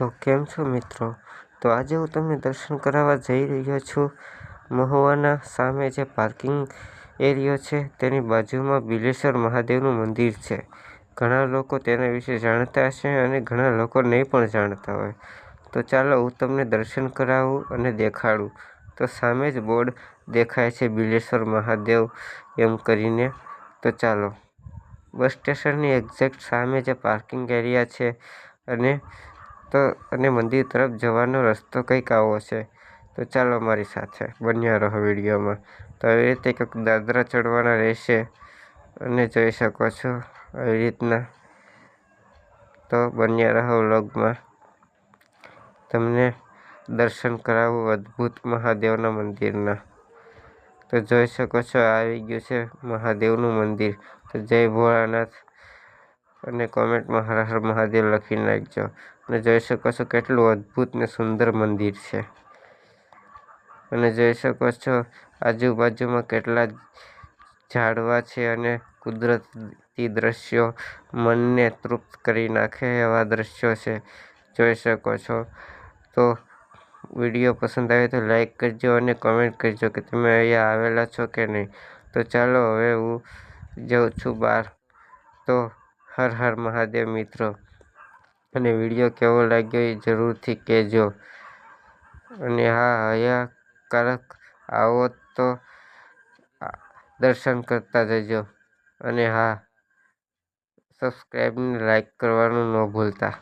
તો કેમ છો મિત્રો? તો આજે હું તમને દર્શન કરાવવા જઈ રહ્યો છું. મહુવાના સામે જે પાર્કિંગ એરિયો છે તેની બાજુમાં બિલેશ્વર મહાદેવનું મંદિર છે. ઘણા લોકો તેના વિશે જાણતા હશે અને ઘણા લોકો નહીં પણ જાણતા હોય. તો ચાલો હું તમને દર્શન કરાવું અને દેખાડું. તો સામે જ બોર્ડ દેખાય છે બિલેશ્વર મહાદેવ એમ કરીને. તો ચાલો, બસ સ્ટેશનની એક્ઝેક્ટ સામે જે પાર્કિંગ એરિયા છે અને મંદિર તરફ જવાનો રસ્તો કંઈક આવો છે. તો ચાલો મારી સાથે બન્યા રહો વિડીયોમાં. તો આવી રીતે કંઈક દાદરા ચડવાના રહેશે અને જોઈ શકો છો આવી રીતના. તો બન્યા રહો વ્લોગમાં. તમને દર્શન કરાવું અદ્ભુત મહાદેવના મંદિરના. તો જોઈ શકો છો આવી ગયું છે મહાદેવનું મંદિર. તો જય ભોળાનાથ અને કોમેન્ટમાં હર હર મહાદેવ લખી નાખજો. અને જોઈ શકો છો કેટલું અદ્ભુત ને સુંદર મંદિર છે. અને જોઈ શકો છો આજુબાજુમાં કેટલા ઝાડવા છે અને કુદરતી દ્રશ્યો મનને તૃપ્ત કરી નાખે એવા દ્રશ્યો છે. જોઈ શકો છો. તો વિડીયો પસંદ આવે તો લાઈક કરજો અને કોમેન્ટ કરજો કે તમે અહીંયા આવેલા છો કે નહીં. તો ચાલો હવે હું જાઉં છું બહાર. તો હર હર મહાદેવ મિત્રો. અને વિડીયો કેવો લાગ્યો એ જરૂરથી કહેજો. અને હા, અહીંયા ક્યારેક આવો તો દર્શન કરતા જજો. અને હા, સબસ્ક્રાઈબ ને લાઈક કરવાનું ન ભૂલતા.